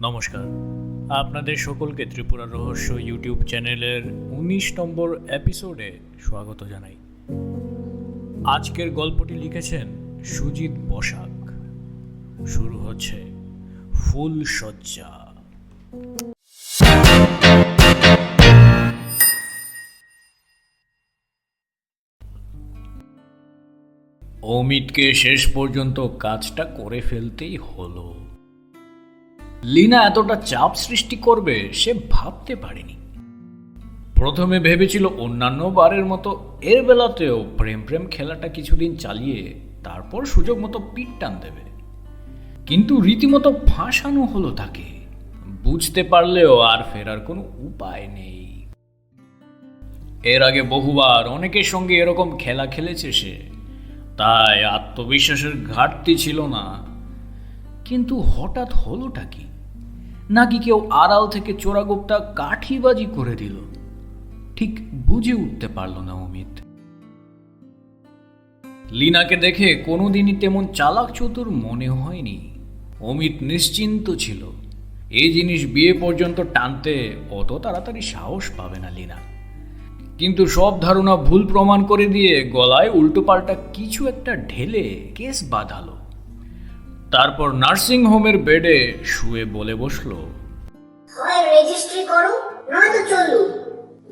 নমস্কার, আপনাদের সকলকে ত্রিপুরা রহস্য ইউটিউব চ্যানেলের 19 নম্বর এপিসোডে স্বাগত জানাই। আজকের গল্পটি লিখেছেন সুজিত বসাক। শুরু হচ্ছে ফুল সজ্জা। অমিতকে শেষ পর্যন্ত কাজটা করে ফেলতেই হলো। লীনা এতটা চাপ সৃষ্টি করবে সে ভাবতে পারেনি। প্রথমে ভেবেছিল অন্যান্য বারের মতো এর বেলাতেও প্রেম প্রেম খেলাটা কিছুদিন চালিয়ে তারপর সুযোগ মতো পিঠ টান দেবে, কিন্তু রীতিমতো ফাঁসানো হলো তাকে। বুঝতে পারলেও আর ফেরার কোনো উপায় নেই। এর আগে বহুবার অনেকের সঙ্গে এরকম খেলা খেলেছে সে, তাই আত্মবিশ্বাসের ঘাটতি ছিল না। কিন্তু হঠাৎ হলোটা কি? নাকি কেউ আড়াল থেকে চোরাগোপ্তা কাঠিবাজি করে দিল? ঠিক বুঝে উঠতে পারল না অমিত। লীনাকে দেখে কোনোদিনই তেমন চালাক চতুর মনে হয়নি। অমিত নিশ্চিন্ত ছিল এই জিনিস বিয়ে পর্যন্ত টানতে অত তাড়াতাড়ি সাহস পাবে না লীনা। কিন্তু সব ধারণা ভুল প্রমাণ করে দিয়ে গলায় উল্টোপাল্টা কিছু একটা ঢেলে কেস বাঁধালো। তারপর নার্সিং হোমের বেডে শুয়ে বলে বসলো, হয় রেজিস্ট্রি করো নয়তো চলু,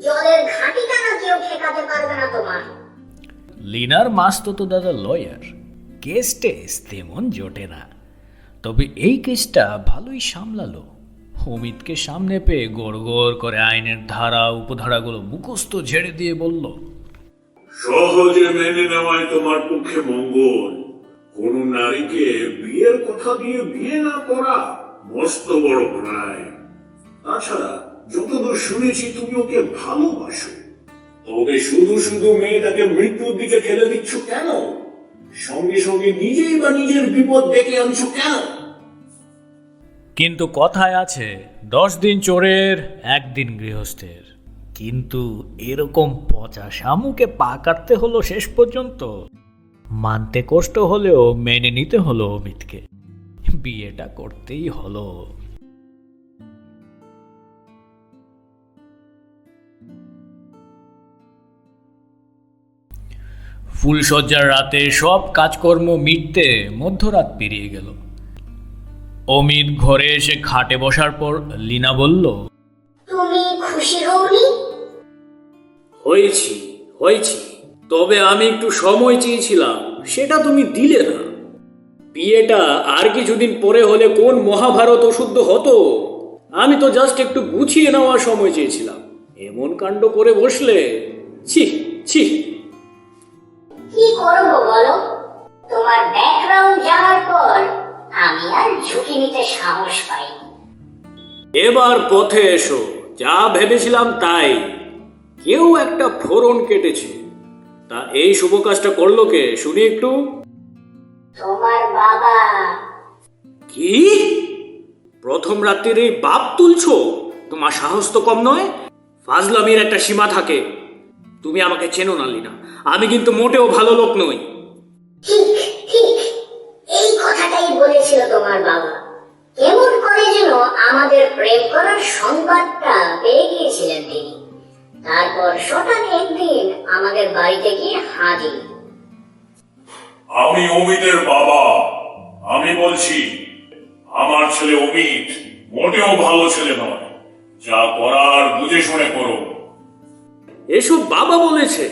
জলের ঘাঁটি টানা কেউ ঠেকাতে পারবে না তোমার। লিনার মাসতুতো দাদা লয়ার, কেস টেস তেমন জোটে না, তবে এই কেসটা ভালোই সামলালো। অমিতকে সামনে পেয়ে গড় গড় করে আইনের ধারা উপধারাগুলো মুখস্থ ঝেড়ে দিয়ে বলল, সহজে মেনে নেওয়ায় তোমার পক্ষে মঙ্গল। কোন নারীকে বিয়ের কথা দিয়ে বিয়ে না করা মস্ত বড় অন্যায়। তাছাড়া যতদূর শুনেছি তুমি ওকে ভালোবাসো, তবে শুধু শুধু মেয়েটাকে মৃত্যুর দিকে ঠেলে দিচ্ছ কেন? সঙ্গে সঙ্গে নিজেই বা নিজের বিপদ ডেকে আনছো কেন? কিন্তু কথায় আছে 10 দিন চোরের 1 দিন গৃহস্থের। কিন্তু এরকম পচা শামুকে পা কাটতে হলো শেষ পর্যন্ত। মানতে কষ্ট হলেও মেনে নিতে হলো অমিতকে, বিয়েটা করতেই হলো। ফুলসজ্জার রাতে সব কাজকর্ম মিটতে মধ্যরাত পেরিয়ে গেল। অমিত ঘরে এসে খাটে বসার পর লীনা বলল, তুমি খুশি হওনি? হয়েছি, তবে আমি একটু সময় চেয়েছিলাম, সেটা তুমি দিলে না। বিয়েটা আর কিছুদিন পরে হলে কোন মহাভারত অশুদ্ধ হতো। আমি তো জাস্ট একটু গুছিয়ে নেওয়ার সময় চেয়েছিলাম, এমন কাণ্ড করে বসলে। ছি ছি। কি করবো বলো? তোমার ব্যাকগ্রাউন্ড জানার পর আমি আর ঝুঁকি নিতে সাহস পাইনি। এবার পথে এসো, যা ভেবেছিলাম তাই। কেউ একটা ফোড়ন কেটেছে। তা এই শুভ কাজটা করলো কে শুনি একটু? তোমার বাবা। কি? প্রথম রাত্রির এই বাপ তুলছো? তোমার সাহস তো কম নয়। ফাজলামির একটা সীমা থাকে। তুমি আমাকে চেনো না লীনা, আমি কিন্তু মোটেও ভালো লোক নই। ঠিক ঠিক, এই কথাটাই বলেছিল তোমার বাবা। কেমন করে যেন আমাদের প্রেম করার সংবাদটা পেয়ে গিয়েছিলেন তিনি। তারপর সটান একদিন আমাদের বাড়িতে গিয়ে হাজির। আমি অমিতের বাবা। আমি বলছি, আমার ছেলে অমিত মোটেও ভালো ছেলে নয়। যা করার বুঝে শুনে করো। এসব বাবা বলেছে?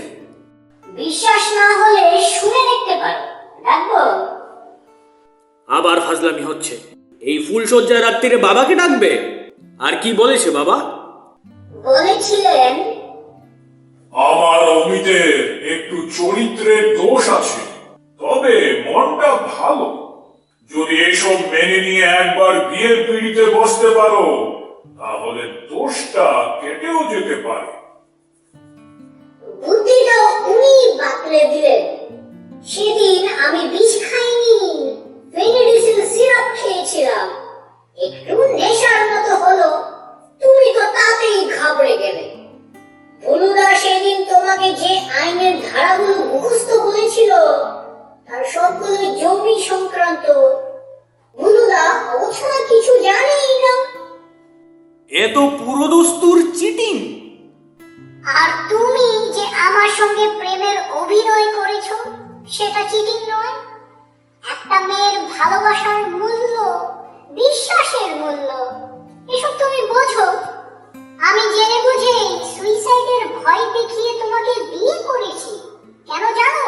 বিশ্বাস না হলে শুনে দেখতে পারো। ডাকবো? আবার ফাজলামি হচ্ছে। এই ফুলসজ্জার রাত্রিরে বাবাকে ডাকবে? আর কি বলেছে বাবা? বলেছিলেন আমার অমিতের একটু চরিত্রের দোষ আছে, তবে মনটা ভালো। যদি এসব মেনে নিয়ে একবার বিয়ের পিড়িতে বসতে পারো, তাহলে দোষটা কেটেও যেতে পারে। বুদ্ধিটা উনি বাতলে দিলেন। সেদিন আমি বিষ খাইনি, ফেনিডিসিল সিরাপ খেয়েছিলাম। একটু নেশার মতো হলো, তুমি তো তাতেই ঘাবড়ে গেলে। বলুন তোমাকে যে আইনের ধারাগুলো মুখস্থ বলেছিল তার সবগুলো জমি সংক্রান্ত। বুলুদা অবছরা কিছু জানেই না। এ তো পুরো দস্তুর চিটিং। আর তুমি যে আমার সঙ্গে প্রেমের অভিনয় করেছো সেটা চিটিং নয়? একটা মেয়ের ভালোবাসার মূল্য, বিশ্বাসের মূল্য, এসব তুমি বোঝো? আমি জেনে বুঝে সুইসাইডের ভয় দেখিয়ে তোমাকে বিয়ে করেছি। কেন জানো?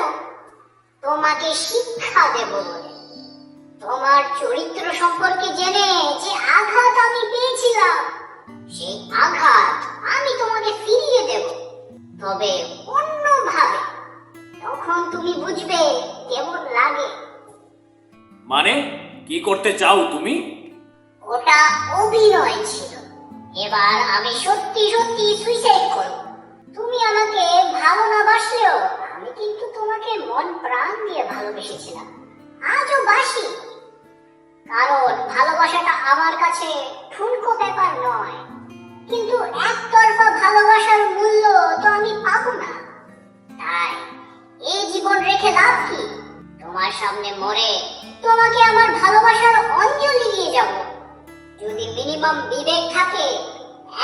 তোমাকে শিক্ষা দেব বলে। তোমার চরিত্র সম্পর্কে জেনে যে আঘাত আমি পেয়েছিলাম, সেই আঘাত আমি তোমাকে ফিরিয়ে দেব, তবে অন্যভাবে। তখন তুমি বুঝবে কেমন লাগে। মানে কি করতে চাও তুমি? ওটা অভিনয় ছিল। এবার আমি সত্যি সত্যি সুইসাইড করব। তুমি আমাকে ভালো না বাসলেও আমি কিন্তু তোমাকে মন প্রাণ দিয়ে ভালোবেসেছিলাম, আজও বাসি। কারণ ভালোবাসাটা আমার কাছে ঠুনকো ব্যাপার নয়। কিন্তু একতরফা ভালোবাসার মূল্য তো আমি পাবো না। তাই এই জীবন রেখে লাভ কি? তোমার সামনে মরে তোমাকে আমার ভালোবাসার অঞ্জলি দিয়ে যাব। যদি মিনিমাম বিবেক থাকে,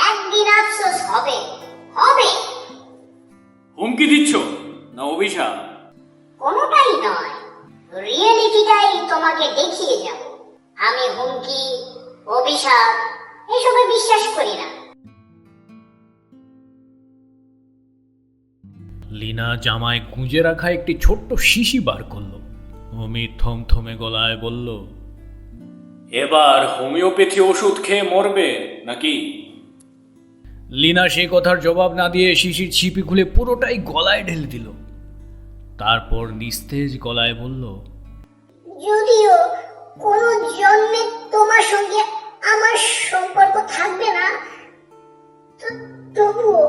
একদিন আফসোস হবে, হবে। হুমকি দিচ্ছ না অভিশাপ? কোনোটাই নয়, রিয়েলিটিটাই তোমাকে দেখিয়ে যাব। আমি হুমকি, অভিশাপ এসবে বিশ্বাস করি না। লিনা জামায় গুঁজে রাখা একটি ছোট্ট শিশি বার করলো। অমিত থমথমে গলায় বলল, এবার হোমিওপ্যাথি ওষুধ খেয়ে মরবে নাকি? লিনা সে কথার জবাব না দিয়ে শিশির ছিপি খুলে পুরোটাই গলায় ঢেলে দিল। তারপর নিস্তেজ গলায় বলল, যদিও কোনো জন্মে তোমার সঙ্গে আমার সম্পর্ক থাকবে না, তবুও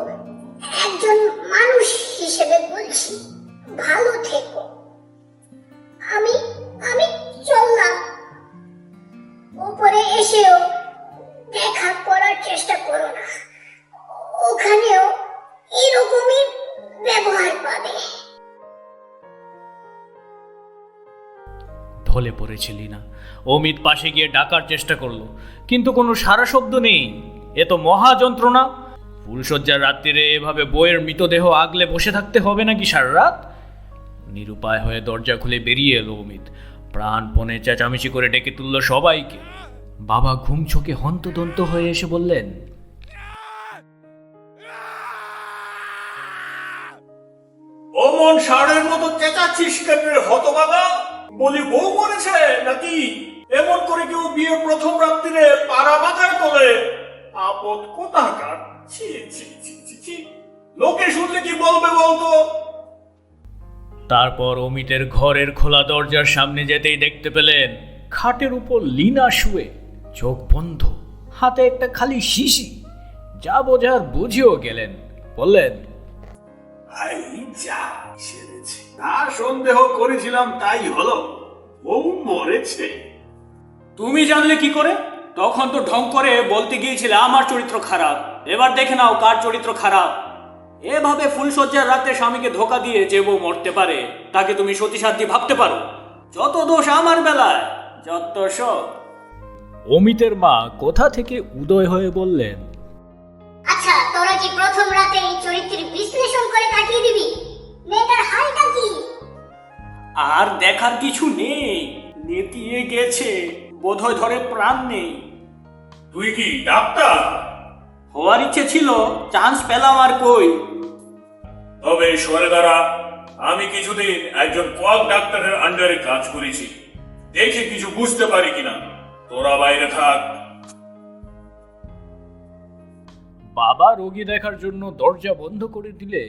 একজন মানুষ হিসেবে বলছি, ভালো থেকো। আমি আমি চললাম। উপরে এসেও দেখা করার চেষ্টা করো না, ওখানেও এরকমই ব্যবহার পাবে। ঢলে পড়েছে লিনা। অমিত পাশে গিয়ে ডাকার চেষ্টা করলো, কিন্তু কোনো সারা শব্দ নেই। এ তো মহা যন্ত্রণা। ফুলশয্যার রাত্রিরে এভাবে বইয়ের মৃতদেহ আগলে বসে থাকতে হবে নাকি সারা রাত? নিরুপায় হয়ে দরজা খুলে বেরিয়ে এলো অমিত। প্রাণপণে চেঁচামেচি করে ডেকে তুলল সবাইকে। বাবা ঘুম চোখে হন্তদন্ত হয়ে এসে বললেন, অমন ষাঁড়ের মতো চেঁচাচ্ছিস কেন রে হতভাগা? বলি বউ মরেছে নাকি? এমন করে কেউ বিয়ের প্রথম রাত্রিরে পাড়া বাঁধায় তোলে? আপদ কোথাকার! ছি ছি ছি ছি ছি! লোকে শুনলে কি বলবে বলতো? তারপর অমিতের ঘরের খোলা দরজার সামনে যেতেই দেখতে পেলেন খাটের উপর লিনা শুয়ে, চোখ বন্ধ, হাতে একটা খালি শিশি। যা বোঝার বুঝেও গেলেন। বললেন, আই যা সেরেছে, তা সন্দেহ করেছিলাম তাই হলো, বউ মরেছে। তুমি জানলে কি করে? তখন তো ঢং করে বলতে গিয়েছিলে আমার চরিত্র খারাপ। এবার দেখে নাও কার চরিত্র খারাপ। এভাবে ফুলশয্যার রাতে স্বামীকে ধোকা দিয়ে যে বউ মরতে পারে তাকে তুমি সতীসাধ্যী ভাবতে পারো? যত দোষ আমার বেলায়, যত সব। অমিতের মা কোথা থেকে উদয় হয়ে বললেন, আচ্ছা, তোরা কি প্রথম রাতে এই চরিত্রের বিশ্লেষণ করে কাটিয়ে দিবি? মেয়েটার হালটা কি? আর দেখার কিছু নেই, নেতিয়ে গেছে, বোধহয় ধরে প্রাণ নেই। তুই কি ডাক্তার? হওয়ার ইচ্ছে ছিল, চান্স পেলাম আর কই। তবে সরে দাঁড়া, আমি কিছুদিন একজন কোয়াক ডাক্তারের আন্ডারে কাজ করেছি, দেখে কিছু বুঝতে পারি কিনা। তোরা বাইরে থাক। বাবা রোগী দেখার জন্য দরজা বন্ধ করে দিলে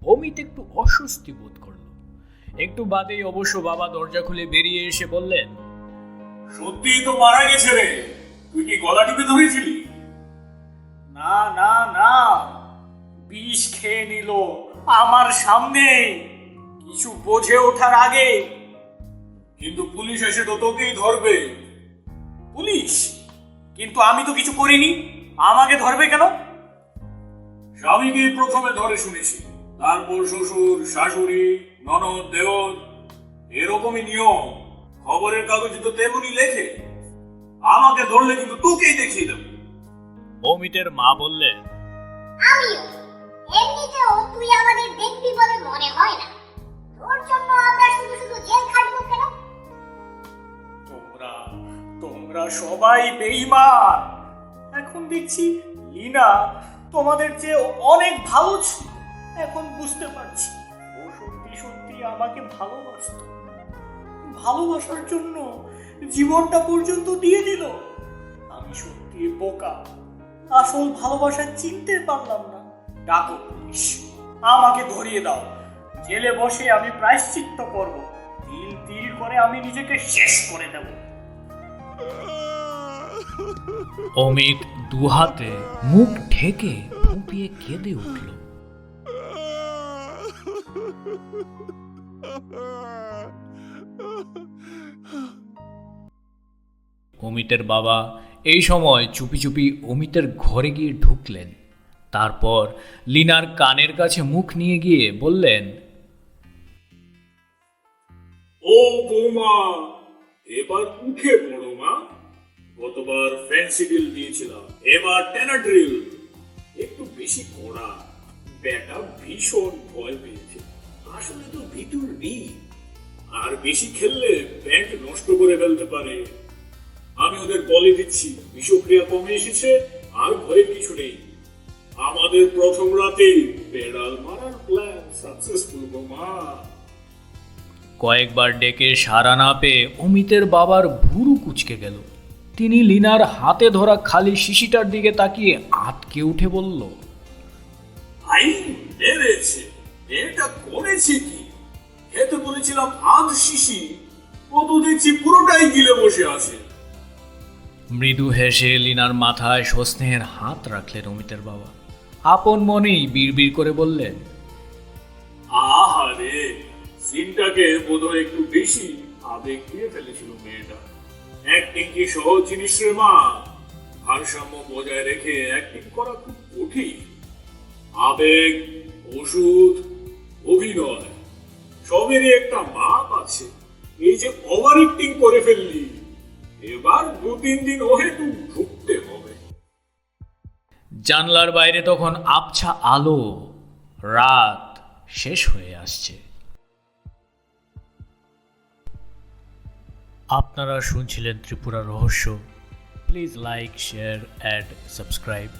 অমিত একটু অস্বস্তি বোধ করল। একটু বাদেই অবশ্য বাবা দরজা খুলে বেরিয়ে এসে বললেন, সত্যিই তো মারা গেছে রে। তুই কি গলা টিপে ধরেছিলি? না না না, বিষ খেয়ে নিল আমার সামনে, কিছু বোঝে ওঠার আগে। কিন্তু পুলিশ এসে তো তোকেই ধরবে। পুলিশ? কিন্তু আমি তো কিছু করিনি, আমাকে ধরবে কেন? স্বামীকেই প্রথমে ধরে শুনেছি, তারপর শ্বশুর, শাশুড়ি, ননদ, দেওর, এরকমই নিয়ম। খবরের কাগজে তো তেমনি লেখে। আমাকে ধরলে কিন্তু তোকেই দেখিয়ে দেবো। অমিতের মা বললেন, আমিও। এমনিতেও তুই আমাদের দেখবি বলে মনে হয় না। তোর জন্য আমরা শুধু শুধু জেল খাটবো কেন? তোমরা সবাই বেঈমান। এখন দেখছি লিনা তোমাদের চেয়ে অনেক ভালো ছিল। এখন বুঝতে পারছি ও সত্যি সত্যি আমাকে ভালোবাসত। ভালোবাসার জন্য জীবনটা পর্যন্ত দিয়ে দিল। আমি সত্যি বোকা, আসল ভালোবাসা চিনতে পারলাম না। ডাকো পুলিশ, আমাকে ধরিয়ে দাও। জেলে বসে আমি প্রায়শ্চিত্ত করব। তিল তিল করে আমি নিজেকে শেষ করে দেব। অমিত দুহাতে মুখ ঢেকে ফুঁপিয়ে কেঁদে উঠল। অমিতের বাবা এই সময় চুপি চুপি অমিতের ঘরে গিয়ে ঢুকলেন। তারপর লিনার কানের কাছে মুখ নিয়ে গিয়ে বললেন, ও বৌমা, এবার উঠে পড়ো মা। গতবার ফেন্সিডিল দিয়েছিলাম, এবার টেনাড্রিল। একটু বেশি কড়া। ব্যাটা ভীষণ ভয় পেয়েছে। আসলে তো ভিতর নেই। আর বেশি খেললে ব্যাংক নষ্ট করে ফেলতে পারে। আমি ওদের বলে দিচ্ছি, বিষক্রিয়া কমে এসেছে, আর ভয়ের কিছু নেই। আমাদের প্রথম রাতেই বেড়াল মারার প্ল্যান সাকসেসফুল বৌমা। কয়েকবার ডেকে সাড়া না পেয়ে অমিতের বাবার ভুরু কুঁচকে গেল। তিনি লিনার হাতে ধরা খালি শিশিটার দিকে তাকিয়ে আঁতকে উঠে বলল, আইন মেরেছে। এটা করেছে কি? খেতে বলেছিলাম আধ শিশি, ও তো দেখছি পুরোটাই গিলে বসে আছে। মৃদু হেসে লিনার মাথায় সস্নেহের হাত রাখলেন অমিতের বাবা। আপন মনেই বিড়বিড় করে বললেন, আহারে, সিনটাকে বোধহয় একটু বেশি আবেগ দিয়ে ফেলেছিল মেয়েটা। অ্যাক্টিং কি সহজ জিনিস রে মা? ভারসাম্য বজায় রেখে অ্যাক্টিং করা খুব কঠিন। আবেগ, ওষুধ, অভিনয় সবেরই একটা মাপ আছে। এই যে ওভার অ্যাক্টিং করে ফেললি, এবার 2-3 দিন ওহেতু ঢুকতে হবে। জানলার বাইরে তখন আবছা আলো। রাত শেষ হয়ে আসছে। আপনারা শুনছিলেন ত্রিপুরা রহস্য। Please like, share and subscribe.